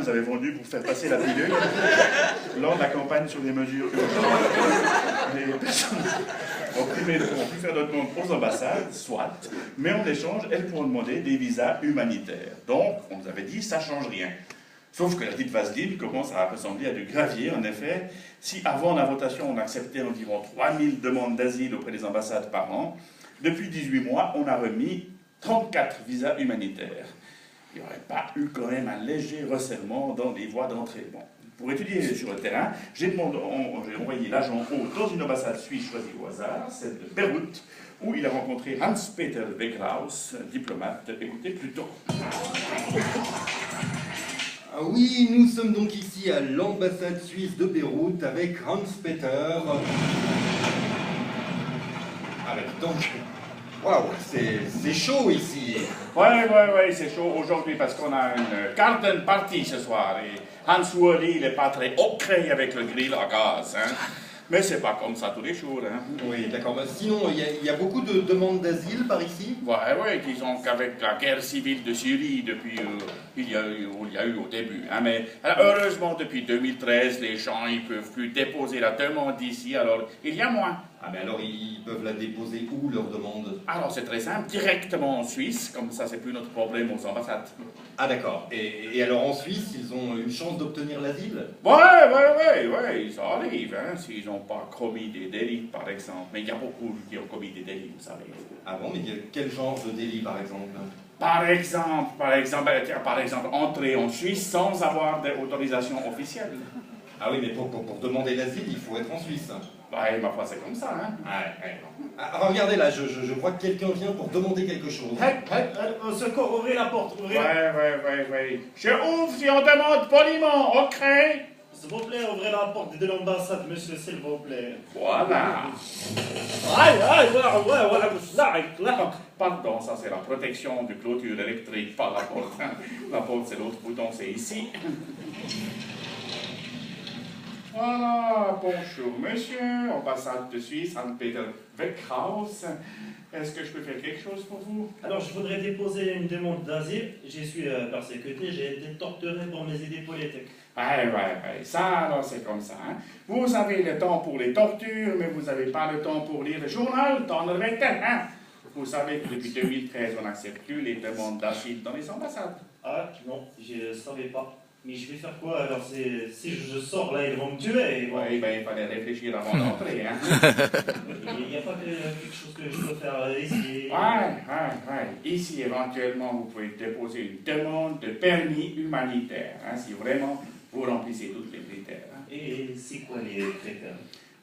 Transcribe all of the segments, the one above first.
nous avait vendu pour faire passer la pilule lors de la campagne sur les mesures urgentes. Les personnes opprimées ne pourront plus faire de demande aux ambassades, soit, mais en échange, elles pourront demander des visas humanitaires. Donc, on nous avait dit, ça ne change rien. Sauf que la petite vaseline commence à ressembler à du gravier, en effet. Si avant la votation, on acceptait environ 3000 demandes d'asile auprès des ambassades par an, depuis 18 mois, on a remis 34 visas humanitaires. Il n'y aurait pas eu quand même un léger resserrement dans les voies d'entrée. Bon, pour étudier sur le terrain, j'ai envoyé l'agent haut dans une ambassade suisse choisie au hasard, celle de Beyrouth, où il a rencontré Hans-Peter Wegraus, diplomate. Écoutez plutôt. Ah oui, nous sommes donc ici à l'ambassade suisse de Beyrouth avec Hans-Peter. Avec donc... Waouh, c'est chaud ici. Ouais, c'est chaud aujourd'hui parce qu'on a une garden party ce soir. Et Hans Wally, il n'est pas très ocré avec le grill à gaz. Hein. Mais c'est pas comme ça tous les jours. Hein. Oui, d'accord. Bah, sinon, il y a beaucoup de demandes d'asile par ici? Ouais, disons qu'avec la guerre civile de Syrie, depuis il y a eu au début. Hein, mais heureusement, depuis 2013, les gens ils peuvent plus déposer la demande ici, alors il y a moins. Ah, mais alors ils peuvent la déposer où, leur demande? Alors c'est très simple, directement en Suisse, comme ça c'est plus notre problème aux ambassades. Ah d'accord, et alors en Suisse, ils ont une chance d'obtenir l'asile? Ouais, ça arrive, hein, s'ils n'ont pas commis des délits par exemple. Mais il y a beaucoup qui ont commis des délits, vous savez. Ah bon, mais quel genre de délit par exemple? Par exemple, entrer en Suisse sans avoir d'autorisation officielle. Ah oui, mais pour demander l'asile, il faut être en Suisse. Ouais, ma foi, c'est comme ça, hein. Ouais. Ah, regardez là, je vois que quelqu'un vient pour demander quelque chose. Au secours, ouvrez la porte, ouvrez. Ouais. Je ouvre si on demande poliment, ok? S'il vous plaît, ouvrez la porte de l'ambassade, monsieur, s'il vous plaît. Voilà. Pardon, ça c'est la protection de clôture électrique, pas la porte. Hein. La porte, c'est l'autre bouton, c'est ici. Voilà, bonjour monsieur, ambassade de Suisse, Hans-Peter Wegraus. Est-ce que je peux faire quelque chose pour vous? Alors, je voudrais déposer une demande d'asile. Je suis persécuté, j'ai été torturé pour mes idées politiques. Ouais, ça alors c'est comme ça. Hein. Vous avez le temps pour les tortures, mais vous n'avez pas le temps pour lire le journal, dans le vingtaine, hein. Vous savez que depuis 2013, on n'accepte plus les demandes d'asile dans les ambassades. Ah non, je ne savais pas. Mais je vais faire quoi alors? Si je sors là, ils vont me tuer. Oui, il fallait réfléchir avant d'entrer. Hein. Il n'y a pas quelque chose que je peux faire ici? Ouais. Ici, éventuellement, vous pouvez déposer une demande de permis humanitaire, hein, si vraiment vous remplissez tous les critères. Hein. Et c'est quoi les critères?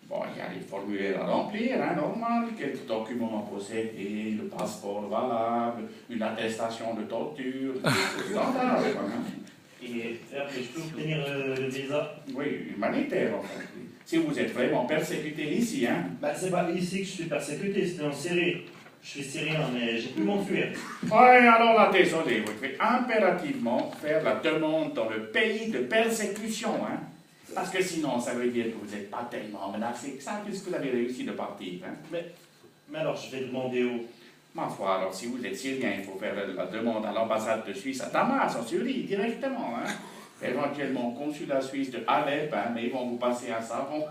Bon, il y a les formulaires à remplir, hein, normal, quelques documents à posséder, le passeport valable, une attestation de torture, des choses standards. Et après, je peux obtenir le visa? Oui, humanitaire en fait. Si vous êtes vraiment persécuté ici, hein. Bah, c'est pas ici que je suis persécuté, c'était en Syrie. Je suis syrien, mais j'ai pu m'enfuir. Ouais, alors là, désolé, vous devez impérativement faire la demande dans le pays de persécution, hein. Parce que sinon, ça veut dire que vous n'êtes pas tellement menacé que ça, puisque vous avez réussi de partir, hein. Mais alors, je vais demander où? Ma foi, alors si vous êtes syrien, il faut faire la demande à l'ambassade de Suisse à Damas, en Syrie, directement. Hein. Éventuellement au consulat suisse de Alep, hein, mais ils vont vous passer un savon.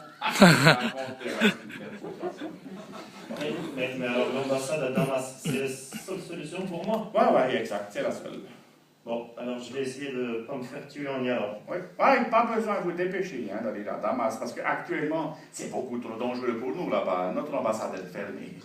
Mais alors l'ambassade à Damas, c'est la seule solution pour moi? Ouais, exact, c'est la seule. Bon, alors je vais essayer de ne pas me faire tuer en y allant. Ouais, pas besoin de vous dépêcher hein, d'aller à Damas, parce qu'actuellement, c'est beaucoup trop dangereux pour nous là-bas. Notre ambassade est fermée.